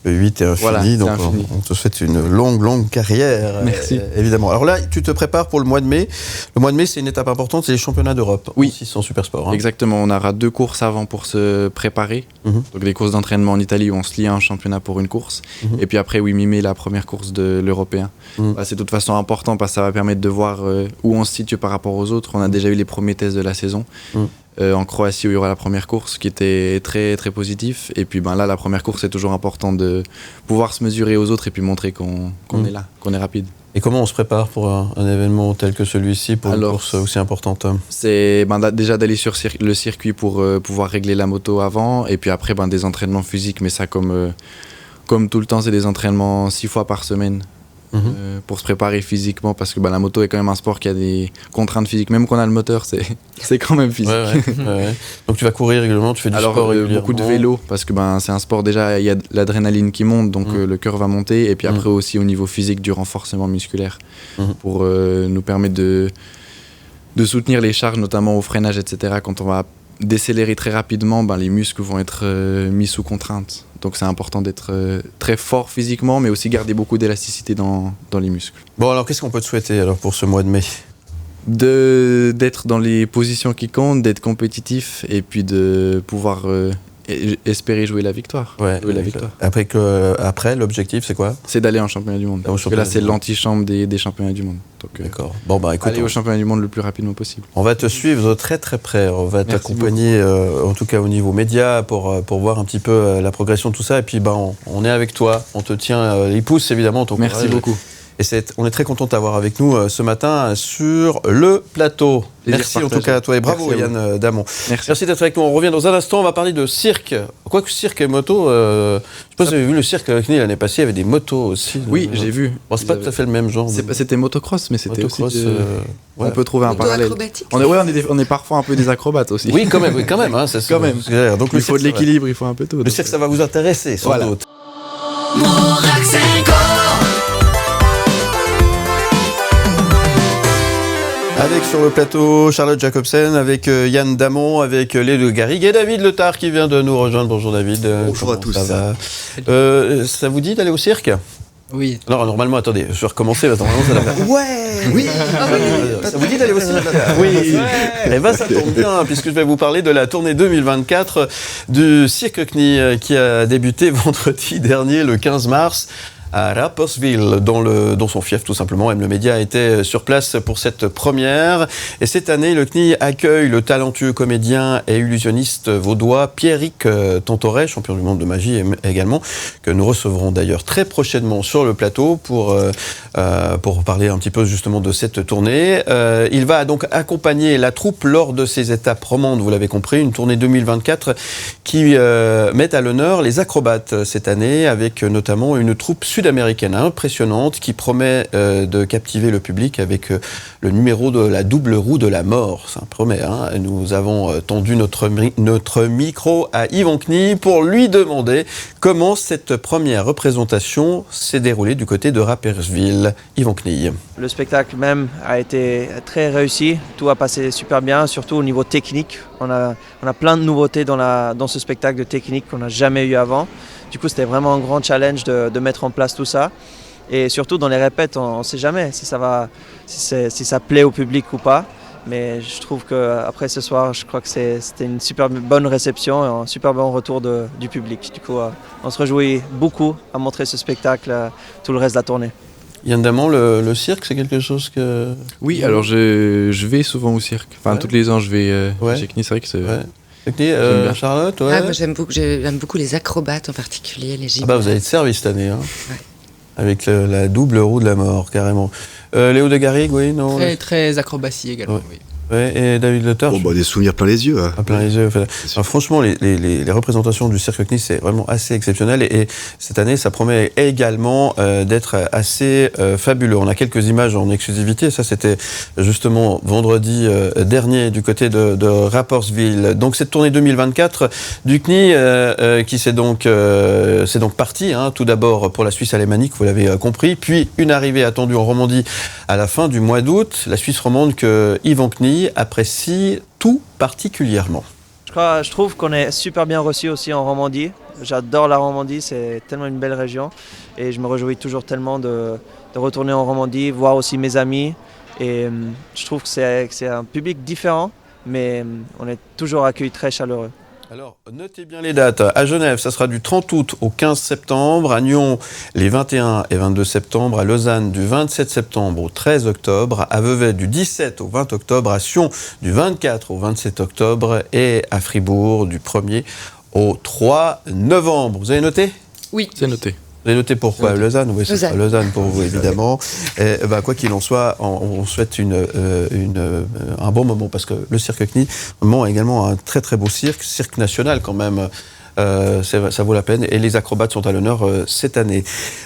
le 8 est infini, voilà, donc on te souhaite une longue carrière. Merci. Évidemment. Alors là, tu te prépares pour le mois de mai. Le mois de mai, c'est une étape importante, c'est les championnats d'Europe. Oui. Aussi, sans super sport. Exactement, on aura 2 courses avant pour se préparer. Donc des courses d'entraînement en Italie où on se lie à un championnat pour une course. Et puis après, mi-mai, la première course de l'Européen. C'est de toute façon important parce que ça va permettre de voir où on se situe par rapport aux autres. On a déjà eu les premiers tests de la saison. En Croatie où il y aura la première course qui était très très positif, et puis là la première course c'est toujours important de pouvoir se mesurer aux autres et puis montrer qu'on est là, qu'on est rapide. Et comment on se prépare pour un événement tel que celui-ci, pour une course aussi importante ? C'est déjà d'aller sur le circuit pour pouvoir régler la moto avant, et puis après des entraînements physiques, mais ça comme tout le temps c'est des entraînements 6 fois par semaine. Pour se préparer physiquement, parce que la moto est quand même un sport qui a des contraintes physiques, même qu'on a le moteur, c'est quand même physique. Ouais. Donc tu vas courir régulièrement, tu fais du sport régulièrement. Beaucoup de vélo, parce que c'est un sport, déjà il y a de l'adrénaline qui monte, donc le cœur va monter, et puis après aussi au niveau physique du renforcement musculaire pour nous permettre de soutenir les charges, notamment au freinage, etc. Quand on va décélérer très rapidement, les muscles vont être mis sous contrainte. Donc c'est important d'être très fort physiquement, mais aussi garder beaucoup d'élasticité dans les muscles. Bon, alors qu'est-ce qu'on peut te souhaiter alors pour ce mois de mai ? D'être dans les positions qui comptent, d'être compétitif, et puis de pouvoir espérer jouer la victoire. Après, l'objectif, c'est quoi ? C'est d'aller en championnat du monde. Parce que là, c'est l'antichambre des championnats du monde. Donc, d'accord. Bon, écoute, aller au championnat du monde le plus rapidement possible. On va te suivre très très près. On va t'accompagner, en tout cas au niveau média, pour voir un petit peu la progression de tout ça. Et puis, on est avec toi. On te tient les pouces, évidemment. Merci beaucoup. Et on est très content de t'avoir avec nous ce matin sur le plateau. Merci en tout cas à toi et bravo Yann Damon. Merci d'être avec nous. On revient dans un instant, on va parler de cirque. Quoique cirque et moto, je sais pas si vous avez vu le cirque avec nous l'année passée, il y avait des motos aussi. Oui, j'ai vu. Bon, c'est pas tout à fait le même genre. C'était motocross, mais c'était aussi on peut trouver un parallèle. On est parfois un peu des acrobates aussi. Oui, quand même. C'est quand même. Donc, il faut de l'équilibre, il faut un peu tout. Le cirque, ça va vous intéresser, sans doute. Avec sur le plateau Charlotte Jacobsen, avec Yann Damon, avec Léo Garrigue et David Letard qui vient de nous rejoindre. Bonjour David. Bonjour à tous. Ça va ? Ça vous dit d'aller au cirque ? Oui. Alors, normalement, attendez, je vais recommencer, parce que normalement, ça doit faire... Ouais. Oui. Ça vous dit d'aller aussi? Oui. Eh bien, ça tombe bien, puisque je vais vous parler de la tournée 2024 du Cirque CNI qui a débuté vendredi dernier, le 15 mars. À Rapperswil, dans son fief tout simplement. M. Le Média était sur place pour cette première. Et cette année, le CNI accueille le talentueux comédien et illusionniste vaudois Pierrick Tontoret, champion du monde de magie également, que nous recevrons d'ailleurs très prochainement sur le plateau pour parler un petit peu justement de cette tournée. Il va donc accompagner la troupe lors de ces étapes romandes, vous l'avez compris, une tournée 2024 qui met à l'honneur les acrobates cette année, avec notamment une troupe sud-américaine impressionnante qui promet de captiver le public avec le numéro de la double roue de la mort. Ça promet, hein. Nous avons tendu notre micro à Yvon CNI pour lui demander comment cette première représentation s'est déroulée du côté de Rapperswil. Yvon CNI. Le spectacle même a été très réussi, tout a passé super bien, surtout au niveau technique. On a plein de nouveautés dans ce spectacle de technique qu'on n'a jamais eu avant. Du coup, c'était vraiment un grand challenge de mettre en place tout ça. Et surtout, dans les répètes, on ne sait jamais si ça plaît au public ou pas. Mais je trouve qu'après ce soir, je crois que c'était une super bonne réception et un super bon retour du public. Du coup, on se réjouit beaucoup à montrer ce spectacle tout le reste de la tournée. Yann Damon, le cirque, c'est quelque chose que... Oui, alors je vais souvent au cirque. Enfin, tous les ans, je vais chez CNI, c'est vrai que c'est... Ouais. Charlotte, ouais. Moi, j'aime beaucoup les acrobates en particulier, les gymnastes. Vous avez de service cette année, hein. Ouais. Avec la double roue de la mort, carrément. Léo de Garrigue, oui, non. Très acrobatie également, oui. Ouais, et David Le Torch. Des souvenirs plein les yeux. Plein les yeux. Alors, franchement, les représentations du Cirque CNI, c'est vraiment assez exceptionnel. Et cette année, ça promet également d'être assez fabuleux. On a quelques images en exclusivité. Ça, c'était justement vendredi dernier du côté de Rapperswil. Donc, cette tournée 2024 du CNI qui c'est donc parti. Hein, tout d'abord pour la Suisse alémanique, vous l'avez compris. Puis, une arrivée attendue en Romandie à la fin du mois d'août. La Suisse romande que Yvon CNI apprécie tout particulièrement. Je trouve qu'on est super bien reçu aussi en Romandie. J'adore la Romandie, c'est tellement une belle région. Et je me réjouis toujours tellement de retourner en Romandie, voir aussi mes amis. Et je trouve que c'est un public différent, mais on est toujours accueillis très chaleureux. Alors, notez bien les dates. À Genève, ça sera du 30 août au 15 septembre. À Nyon, les 21 et 22 septembre. À Lausanne, du 27 septembre au 13 octobre. À Vevey, du 17 au 20 octobre. À Sion, du 24 au 27 octobre. Et à Fribourg, du 1er au 3 novembre. Vous avez noté ? Oui. C'est noté. Vous avez noté pourquoi Lausanne? Oui, c'est Lausanne pour vous, évidemment. Et, quoi qu'il en soit, on souhaite un bon moment, parce que le Cirque CNI a également un très très beau cirque national quand même. Ça vaut la peine, et les acrobates sont à l'honneur cette année.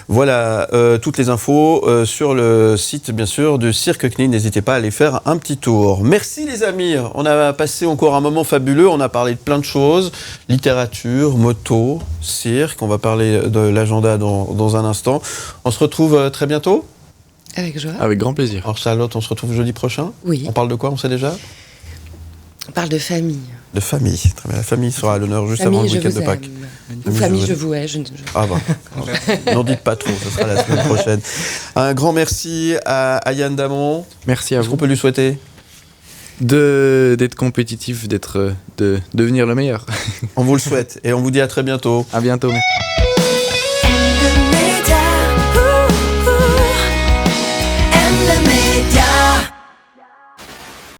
Voilà, toutes les infos sur le site bien sûr du Cirque CNI, n'hésitez pas à aller faire un petit tour. Merci les amis, on a passé encore un moment fabuleux, on a parlé de plein de choses, littérature, moto, cirque, on va parler de l'agenda dans un instant. On se retrouve très bientôt. Avec joie. Avec grand plaisir. Alors Charlotte, on se retrouve jeudi prochain. Oui. On parle de quoi, on sait déjà? On parle de famille. De famille, très bien. La famille sera à l'honneur juste avant le week-end de Pâques. Famille, je vous hais. Ah bah, n'en dites pas trop, ce sera la semaine prochaine. Un grand merci à Yann Damon. Merci à vous. Qu'est-ce qu'on peut lui souhaiter? D'être compétitif, de devenir le meilleur. On vous le souhaite et on vous dit à très bientôt. À bientôt.